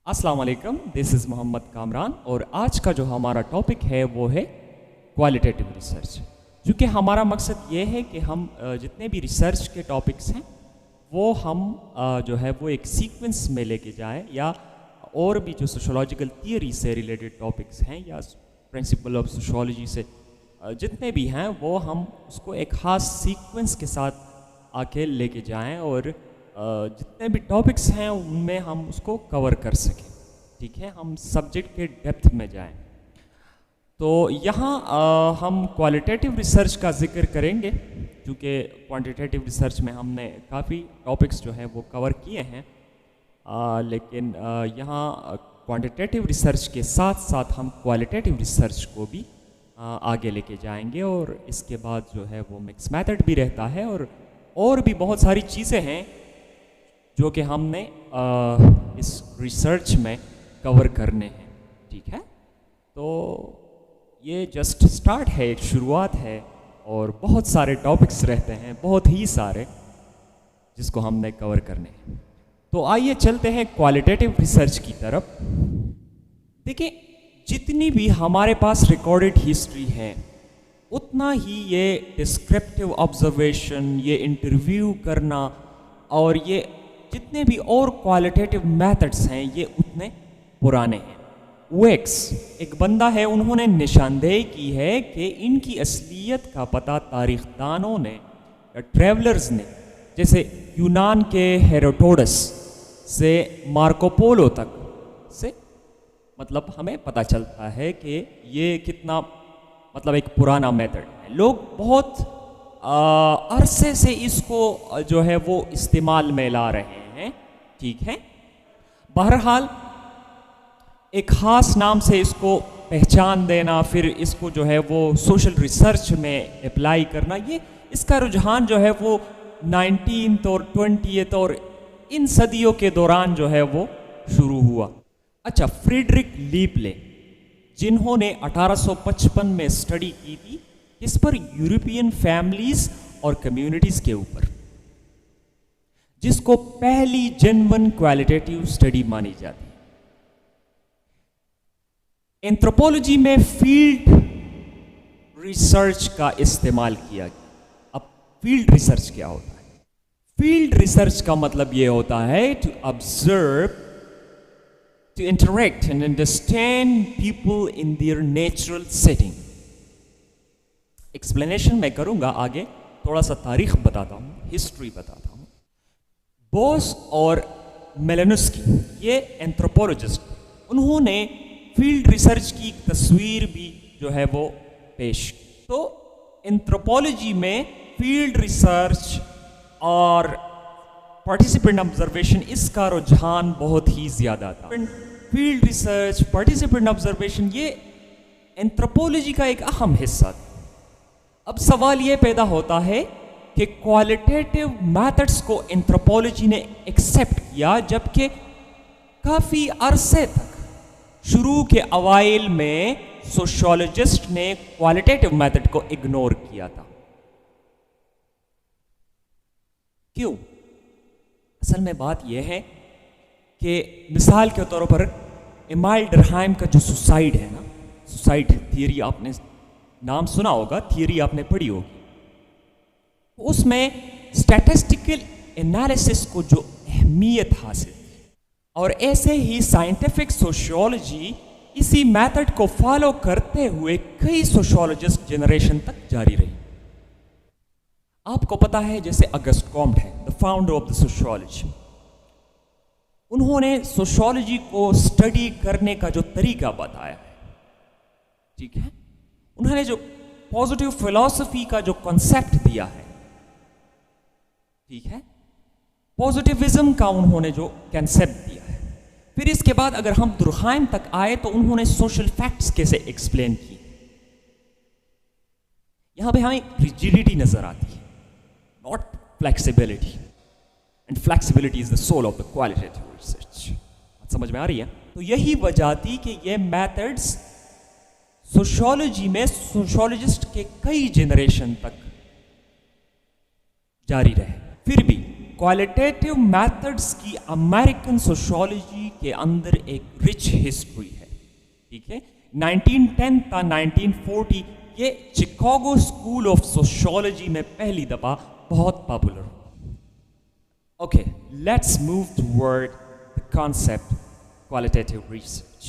अस्सलाम वालेकुम, this is Mohammad Kamran और आज का जो हमारा टॉपिक है वो है क्वालिटेटिव रिसर्च। क्योंकि हमारा मकसद ये है कि हम जितने भी रिसर्च के टॉपिक्स हैं वो हम जो है वो एक सीक्वेंस में लेके जाएं, या और भी जो सोशोलॉजिकल थियरी से रिलेटेड टॉपिक्स हैं या प्रिंसिपल ऑफ सोशोलॉजी से जितने भी हैं वो हम उसको एक ख़ास सीक्वेंस के साथ आके लेके जाएं और जितने भी टॉपिक्स हैं उनमें हम उसको कवर कर सकें। ठीक है, हम सब्जेक्ट के डेप्थ में जाएं। तो यहाँ हम क्वालिटेटिव रिसर्च का जिक्र करेंगे क्योंकि क्वांटिटेटिव रिसर्च में हमने काफ़ी टॉपिक्स जो है वो कवर किए हैं, लेकिन यहाँ क्वांटिटेटिव रिसर्च के साथ साथ हम क्वालिटेटिव रिसर्च को भी आगे लेके जाएंगे और इसके बाद जो है वो मिक्स मेथड भी रहता है और भी बहुत सारी चीज़ें हैं जो कि हमने इस रिसर्च में कवर करने हैं। ठीक है, तो ये जस्ट स्टार्ट है, एक शुरुआत है और बहुत सारे टॉपिक्स रहते हैं, बहुत ही सारे, जिसको हमने कवर करने हैं। तो आइए चलते हैं क्वालिटेटिव रिसर्च की तरफ। देखिए, जितनी भी हमारे पास रिकॉर्डेड हिस्ट्री है उतना ही ये डिस्क्रिप्टिव ऑब्जर्वेशन, ये इंटरव्यू करना और ये जितने भी और क्वालिटेटिव मेथड्स हैं ये उतने पुराने हैं। वेक्स एक बंदा है, उन्होंने निशानदेही की है कि इनकी असलियत का पता तारीखदानों ने या ट्रैवलर्स ने, जैसे यूनान के हेरोडोटस से मार्कोपोलो तक से, मतलब हमें पता चलता है कि ये कितना मतलब एक पुराना मेथड है। लोग बहुत अरसे से इसको जो है वो इस्तेमाल में ला रहे हैं। ठीक है, बहरहाल एक ख़ास नाम से इसको पहचान देना, फिर इसको जो है वो सोशल रिसर्च में अप्लाई करना, ये इसका रुझान जो है वो 19th और 20th और इन सदियों के दौरान जो है वो शुरू हुआ। अच्छा, फ्रीडरिक लीपले जिन्होंने 1855 में स्टडी की थी इस पर यूरोपियन फैमिलीज और कम्युनिटीज के ऊपर, जिसको पहली जेन्युइन क्वालिटेटिव स्टडी मानी जाती है। एंथ्रोपोलॉजी में फील्ड रिसर्च का इस्तेमाल किया गया। अब फील्ड रिसर्च क्या होता है? फील्ड रिसर्च का मतलब यह होता है to observe, to interact and understand people in their natural setting. Explanation मैं करूंगा आगे, थोड़ा सा तारीख बताता हूं, हिस्ट्री बताता हूं। बोस और मेलानोस्की ये एंथ्रोपोलॉजिस्ट, उन्होंने फील्ड रिसर्च की तस्वीर भी जो है वो पेश की। तो एंथ्रोपोलॉजी में फील्ड रिसर्च और पार्टिसिपेंट ऑब्जर्वेशन, इसका रुझान बहुत ही ज़्यादा था। फील्ड रिसर्च, पार्टिसिपेंट ऑब्जर्वेशन, ये एंथ्रोपोलॉजी का एक अहम हिस्सा था। अब सवाल ये पैदा होता है कि क्वालिटेटिव मेथड्स को एंथ्रोपोलॉजी ने एक्सेप्ट किया, जबकि काफ़ी अरसे तक, शुरू के अवाइल में सोशियोलॉजिस्ट ने क्वालिटेटिव मेथड को इग्नोर किया था। क्यों? असल में बात यह है कि मिसाल के तौर पर एमाइल डरहाइम का जो सुसाइड है ना, सुसाइड थियरी, आपने नाम सुना होगा, थियरी आपने पढ़ी होगी। उसमें स्टैटिस्टिकल एनालिसिस को जो अहमियत हासिल थी, और ऐसे ही साइंटिफिक सोशियोलॉजी इसी मेथड को फॉलो करते हुए कई सोशियोलॉजिस्ट जनरेशन तक जारी रही। आपको पता है, जैसे अगस्ट कॉम्ट है, the founder of the sociology, उन्होंने सोशियोलॉजी को स्टडी करने का जो तरीका बताया है, ठीक है, उन्होंने जो पॉजिटिव फिलॉसफी का जो कॉन्सेप्ट दिया है, ठीक है, पॉजिटिविज्म का उन्होंने जो कॉन्सेप्ट दिया है। फिर इसके बाद अगर हम दुर्हाइम तक आए तो उन्होंने सोशल फैक्ट्स कैसे एक्सप्लेन की। यहां पे हमें रिजिडिटी नजर आती है, not flexibility, and flexibility is the soul of the qualitative research. समझ में आ रही है? तो यही वजह थी कि ये मेथड्स सोशियोलॉजी में सोशियोलॉजिस्ट के कई जनरेशन तक जारी रहे। फिर भी क्वालिटेटिव मेथड्स की अमेरिकन सोशियोलॉजी के अंदर एक रिच हिस्ट्री है, ठीक है। 1910 था 1940 ये चिकागो स्कूल ऑफ सोशियोलॉजी में पहली दफा बहुत पॉपुलर हुआ। Okay, let's move toward the concept qualitative research.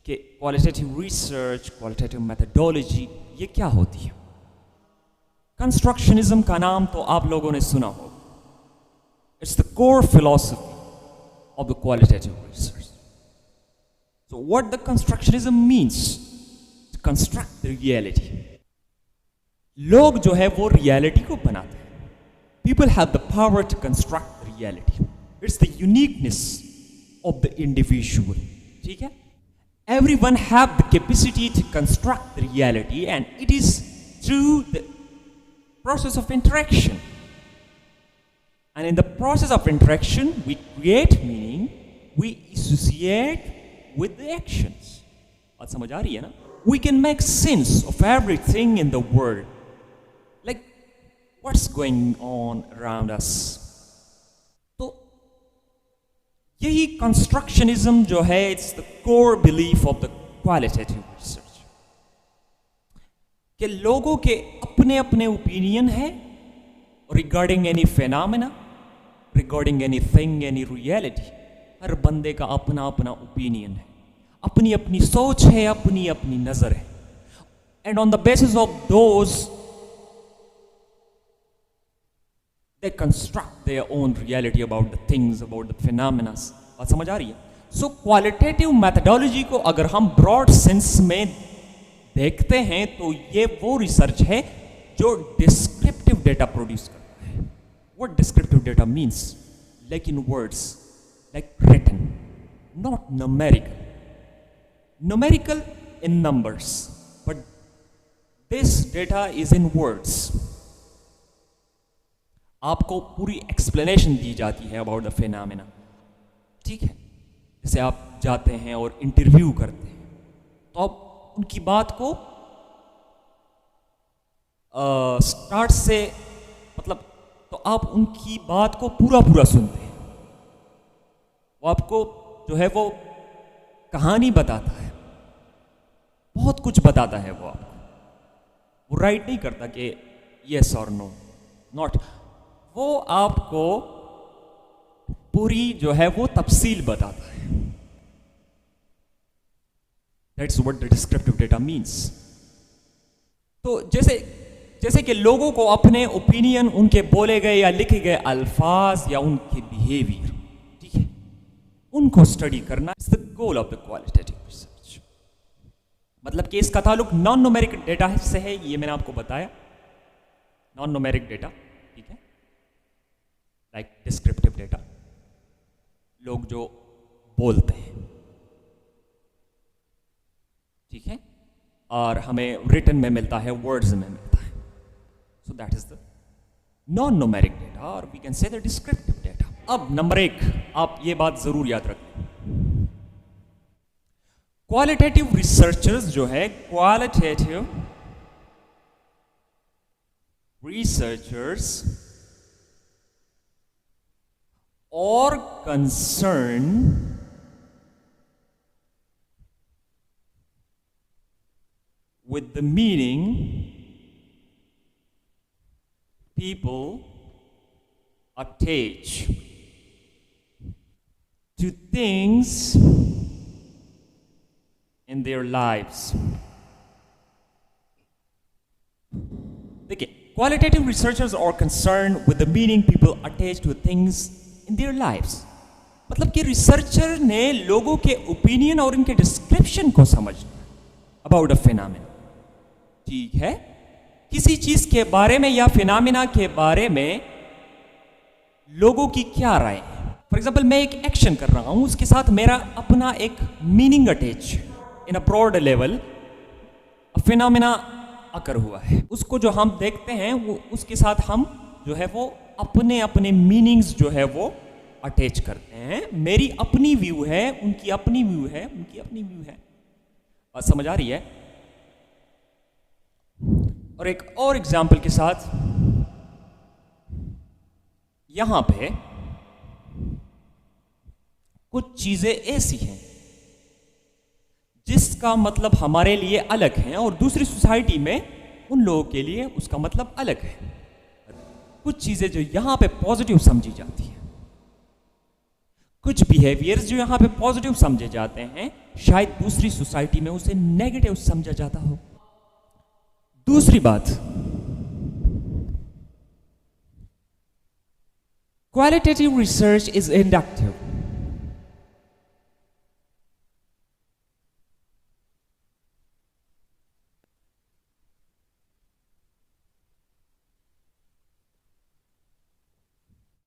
कि क्वालिटेटिव रिसर्च, क्वालिटेटिव मेथडोलॉजी ये क्या होती है? कंस्ट्रक्शनिज्म का नाम तो आप लोगों ने सुना होगा। It's the core philosophy of the qualitative research. So what the constructionism means? To construct the reality. लोग जो है वो रियलिटी को बनाते हैं। People have the power to construct the reality. It's the uniqueness of the individual. ठीक है? Everyone have the capacity to construct the reality, and it is through the process of interaction. And in the process of interaction, we create meaning, we associate with the actions. बात समझ आ रही है ना? We can make sense of everything in the world. Like, what's going on around us? तो यही constructionism जो है, it's the core belief of the qualitative research. कि लोगों के अपने अपने ओपिनियन है regarding any phenomena, regarding anything, any reality. हर बंदे का अपना अपना ओपिनियन है, अपनी अपनी सोच है, अपनी अपनी नजर है, and on the basis of those they construct their own reality about the things, about the phenomena. बात समझ आ रही है? सो क्वालिटेटिव मेथडोलॉजी को अगर हम ब्रॉड सेंस में देखते हैं तो ये वो रिसर्च है जो डिस्क्रिप्टिव डेटा प्रोड्यूस करता है। What descriptive data means? Like in words, like written, not numerical in numbers, but this data is in words. आपको पूरी explanation दी जाती है about the phenomena, ठीक है। जैसे आप जाते हैं और इंटरव्यू करते हैं तो आप उनकी बात को स्टार्ट से मतलब तो आप उनकी बात को पूरा पूरा सुनते हैं। वो आपको जो है वो कहानी बताता है, बहुत कुछ बताता है वो आपको। वो राइट नहीं करता कि यस और नो, नॉट। वो आपको पूरी जो है वो तफसील बताता है। That's what the descriptive data means. तो जैसे कि लोगों को अपने ओपिनियन, उनके बोले गए या लिखे गए अल्फाज या उनके बिहेवियर, उनको स्टडी करना is the goal of the qualitative research. मतलब कि इसका ताल्लुक नॉन न्यूमेरिक डेटा से है, ये मैंने आपको बताया, नॉन न्यूमेरिक डेटा, ठीक है, लाइक डिस्क्रिप्टिव डेटा, लोग जो बोलते हैं, ठीक है, और हमें रिटन में मिलता है, वर्ड्स में मिलता है। So that is the non numeric data, और we can say the descriptive data. अब नंबर 1, आप ये बात जरूर याद रखें, क्वालिटेटिव रिसर्चर्स जो है, क्वालिटेटिव रिसर्चर्स और concern with the meaning people attach to things in their lives. देखिए, qualitative researchers are concerned with the meaning people attach to things in their lives. मतलब कि रिसर्चर ने लोगों के ओपिनियन और उनके डिस्क्रिप्शन को समझना about a phenomenon. ठीक है, किसी चीज के बारे में या फिनोमेना के बारे में लोगों की क्या राय है। फॉर एग्जाम्पल, मैं एक एक्शन कर रहा हूं, उसके साथ मेरा अपना एक meaning attach in a broad level phenomena occur हुआ है, उसको जो हम देखते हैं वो उसके साथ हम जो है वो अपने अपने मीनिंग्स जो है वो अटैच करते हैं। मेरी अपनी व्यू है, उनकी अपनी व्यू है, उनकी अपनी व्यू है। बात समझ आ रही है? और एक और एग्जाम्पल के साथ, यहां पे कुछ चीजें ऐसी हैं जिसका मतलब हमारे लिए अलग है और दूसरी सोसाइटी में उन लोगों के लिए उसका मतलब अलग है। कुछ चीजें जो यहां पे पॉजिटिव समझी जाती हैं, कुछ बिहेवियर्स जो यहां पे पॉजिटिव समझे जाते हैं, शायद दूसरी सोसाइटी में उसे नेगेटिव समझा जाता हो। दूसरी बात, क्वालिटेटिव रिसर्च इज इंडक्टिव।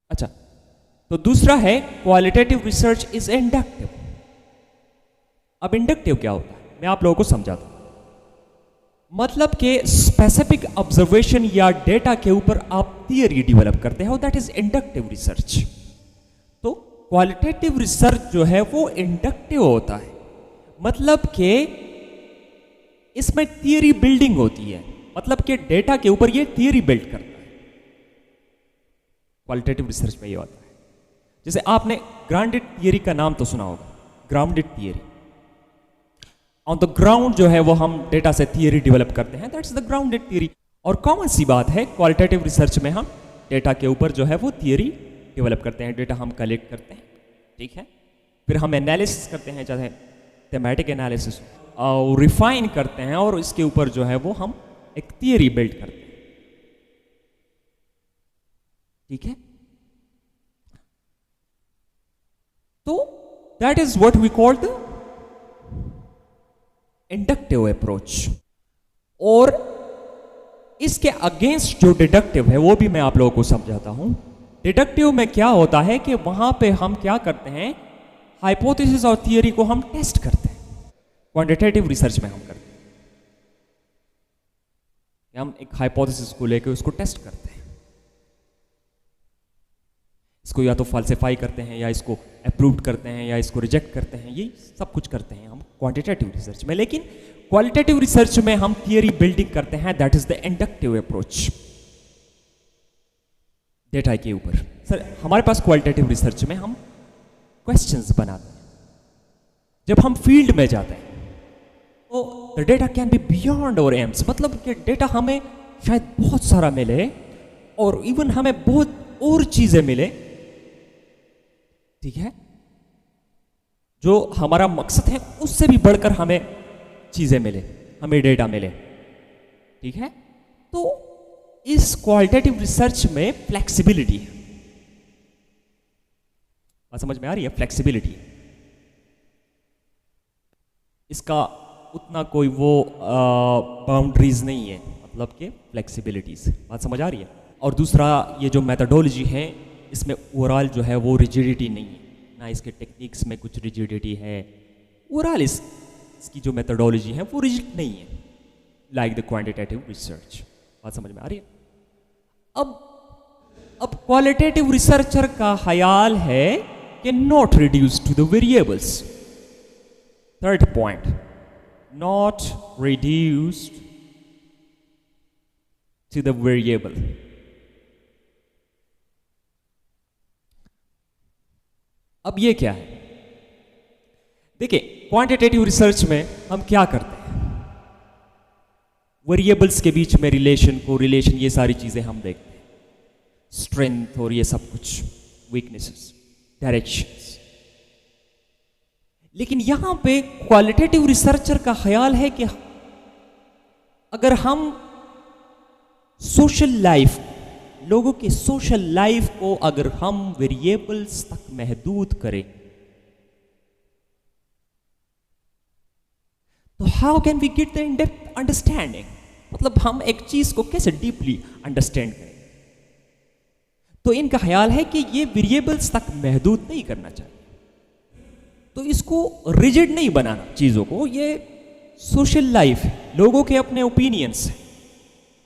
अच्छा, तो दूसरा है क्वालिटेटिव रिसर्च इज इंडक्टिव। अब इंडक्टिव क्या होता है, मैं आप लोगों को समझाता हूं। मतलब कि स्पेसिफिक ऑब्जर्वेशन या डेटा के ऊपर आप थियरी डेवलप करते हो, दैट इज इंडक्टिव रिसर्च। तो क्वालिटेटिव रिसर्च जो है वो इंडक्टिव होता है, मतलब कि इसमें थियरी बिल्डिंग होती है, मतलब कि डेटा के ऊपर ये थियरी बिल्ड करता है। क्वालिटेटिव रिसर्च में ये होता है। जैसे आपने ग्राउंडेड थियरी का नाम तो सुना होगा, grounded theory. On the ground जो है वो हम डेटा से थियरी डेवलप करते हैं, दैट्स द ग्राउंडेड थियरी। और कॉमन सी बात है, क्वालिटेटिव रिसर्च में हम डेटा के ऊपर जो है वो थियरी डेवलप करते हैं, डेटा हम कलेक्ट करते हैं, ठीक है। फिर हम एनालिसिस करते हैं, चाहे थेमेटिक एनालिसिस, और रिफाइन करते हैं और इसके ऊपर जो है वो हम एक थियरी बिल्ड करते हैं, ठीक है। तो that is what we call the inductive approach. और इसके अगेंस्ट जो डिडक्टिव है वो भी मैं आप लोगों को समझाता हूं। डिडक्टिव में क्या होता है कि वहां पे हम क्या करते हैं, हाइपोथेसिस और थियरी को हम टेस्ट करते हैं। क्वांटिटेटिव रिसर्च में हम करते हैं, हम एक हाइपोथेसिस को लेकर उसको टेस्ट करते हैं, इसको या तो फाल्सिफाई करते हैं या इसको अप्रूव करते हैं या इसको रिजेक्ट करते हैं, ये सब कुछ करते हैं हम क्वांटिटेटिव रिसर्च में। लेकिन क्वालिटेटिव रिसर्च में हम थियरी बिल्डिंग करते हैं, that is the inductive approach data के ऊपर। सर हमारे पास क्वालिटेटिव रिसर्च में हम क्वेश्चंस बनाते हैं। जब हम फील्ड में जाते हैं तो the data can be beyond our aims, मतलब कि डेटा हमें शायद बहुत सारा मिले और इवन हमें बहुत और चीजें मिले, ठीक है, जो हमारा मकसद है उससे भी बढ़कर हमें चीजें मिले, हमें डेटा मिले, ठीक है। तो इस क्वालिटेटिव रिसर्च में फ्लेक्सिबिलिटी है। बात समझ में आ रही है? फ्लेक्सिबिलिटी, इसका उतना कोई वो बाउंड्रीज नहीं है, मतलब कि फ्लेक्सिबिलिटीज। बात समझ आ रही है? और दूसरा, ये जो मेथडोलॉजी है इसमें ओवरऑल जो है वो रिजिडिटी नहीं है, ना इसके टेक्निक्स में कुछ रिजिडिटी है। ओवरऑल इसकी जो मेथडोलॉजी है वो रिजिड नहीं है, लाइक द क्वांटिटेटिव रिसर्च। बात समझ में आ रही है? अब क्वालिटेटिव रिसर्चर का ख्याल है कि not reduce to the variables. Third point, not reduced to the variable. अब ये क्या है? देखिए, क्वांटिटेटिव रिसर्च में हम क्या करते हैं, वेरिएबल्स के बीच में रिलेशन, ये सारी चीजें हम देखते हैं, स्ट्रेंथ और ये सब कुछ, वीकनेसेस, डायरेक्शंस। लेकिन यहां पे क्वालिटेटिव रिसर्चर का ख्याल है कि अगर हम सोशल लाइफ, लोगों के सोशल लाइफ को अगर हम वेरिएबल्स तक महदूद करें तो how can we get the in depth understanding, मतलब हम एक चीज को कैसे डीपली अंडरस्टैंड करें। तो इनका ख्याल है कि ये वेरिएबल्स तक महदूद नहीं करना चाहिए, तो इसको रिजिड नहीं बनाना चीजों को। ये सोशल लाइफ है, लोगों के अपने ओपिनियंस हैं,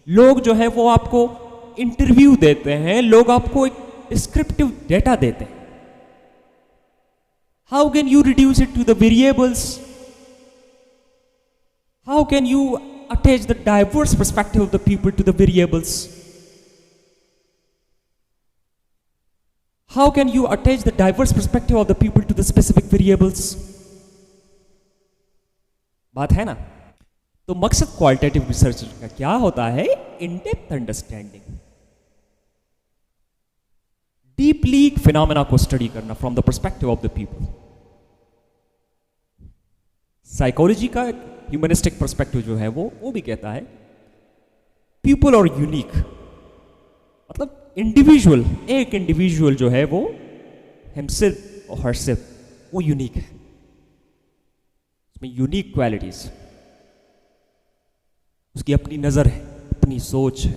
लोग जो है वो आपको इंटरव्यू देते हैं, लोग आपको एक डिस्क्रिप्टिव डेटा देते हैं। How can you reduce it to the variables? How can you attach the diverse perspective of the people to the variables? How can you attach the diverse perspective of the people to the specific variables? बात है ना? तो मकसद qualitative research का क्या होता है? इन depth understanding, deeply phenomena को स्टडी करना from the perspective of the people. Psychology का ह्यूमनिस्टिक पर्सपेक्टिव जो है वो भी कहता है पीपल और यूनिक, मतलब इंडिविजुअल, एक इंडिविजुअल जो है वो हिमसेल्फ और हरसेल्फ वो यूनिक है, उसमें यूनिक क्वालिटीज, उसकी अपनी नजर है, अपनी सोच है।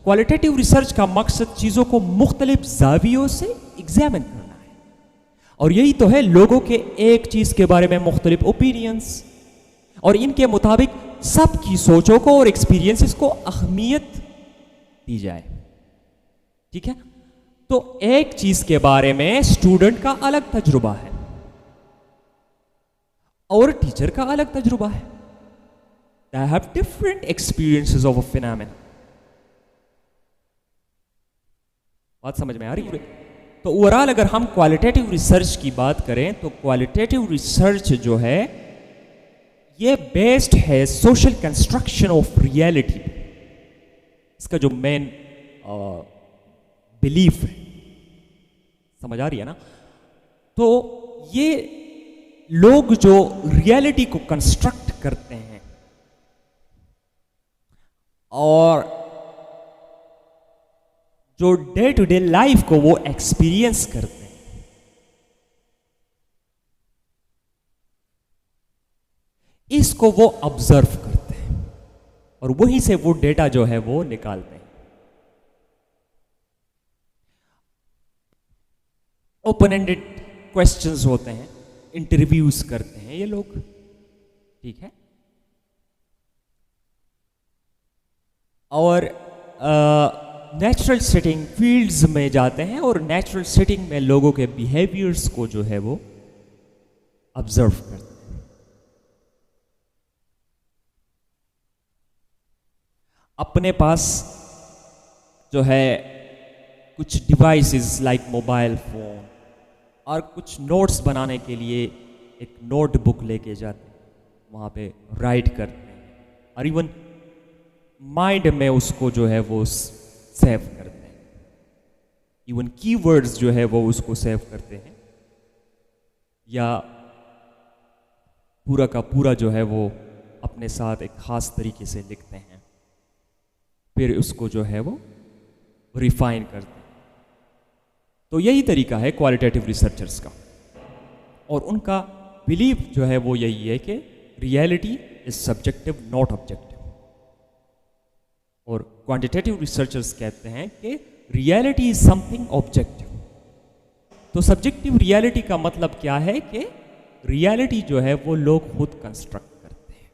क्वालिटेटिव रिसर्च का मकसद चीजों को मुख्तलिफ जावियों से एग्जामिन करना है, और यही तो है लोगों के एक चीज के बारे में मुख्तलिफ ओपिनियंस, और इनके मुताबिक सबकी सोचों को और एक्सपीरियंसेस को अहमियत दी जाए। ठीक है, तो एक चीज के बारे में स्टूडेंट का अलग तजुर्बा है और टीचर का अलग तजुर्बा है। They have different experiences of a phenomenon. बात समझ में आ रही है? तो ओवरऑल अगर हम क्वालिटेटिव रिसर्च की बात करें तो क्वालिटेटिव रिसर्च जो है ये बेस्ड है सोशल कंस्ट्रक्शन ऑफ रियलिटी। इसका जो मेन बिलीफ है, समझ आ रही है ना? तो ये लोग जो रियलिटी को कंस्ट्रक्ट करते हैं और जो डे टू डे लाइफ को वो एक्सपीरियंस करते हैं, इसको वो ऑब्जर्व करते हैं और वहीं से वो डेटा जो है वो निकालते हैं। ओपन एंडेड क्वेश्चंस होते हैं, इंटरव्यूज करते हैं ये लोग, ठीक है, और नेचुरल सेटिंग फील्ड्स में जाते हैं और नेचुरल सेटिंग में लोगों के बिहेवियर्स को जो है वो ऑब्जर्व करते हैं। अपने पास जो है कुछ डिवाइसेस लाइक मोबाइल फोन और कुछ नोट्स बनाने के लिए एक नोटबुक लेके जाते हैं, वहाँ पे राइट करते हैं और इवन माइंड में उसको जो है वो सेव करते हैं, इवन कीवर्ड्स जो है वो उसको सेव करते हैं, या पूरा का पूरा जो है वो अपने साथ एक खास तरीके से लिखते हैं, फिर उसको जो है वो रिफाइन करते हैं। तो यही तरीका है क्वालिटेटिव रिसर्चर्स का, और उनका बिलीव जो है वो यही है कि reality is subjective not objective, और क्वांटिटेटिव रिसर्चर्स कहते हैं कि रियलिटी इज समथिंग ऑब्जेक्टिव। तो सब्जेक्टिव रियलिटी का मतलब क्या है कि रियलिटी जो है वो लोग खुद कंस्ट्रक्ट करते हैं।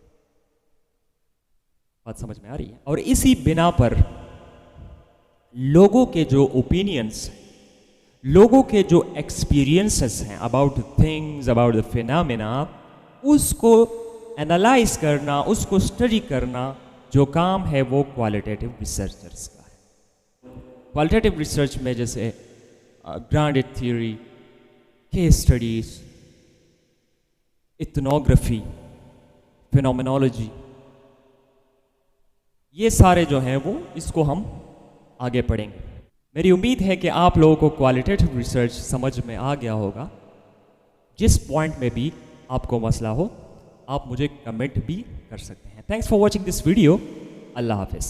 बात समझ में आ रही है? और इसी बिना पर लोगों के जो ओपिनियंस, लोगों के जो एक्सपीरियंसेस हैं about things, about the phenomena, उसको एनालाइज करना, उसको स्टडी करना, जो काम है वो क्वालिटेटिव रिसर्चर्स का है। क्वालिटेटिव रिसर्च में जैसे grounded theory, case studies, ethnography, phenomenology, ये सारे जो हैं वो इसको हम आगे पढ़ेंगे। मेरी उम्मीद है कि आप लोगों को क्वालिटेटिव रिसर्च समझ में आ गया होगा। जिस पॉइंट में भी आपको मसला हो आप मुझे कमेंट भी कर सकते हैं। Thanks for watching this video. अल्लाह हाफिज़।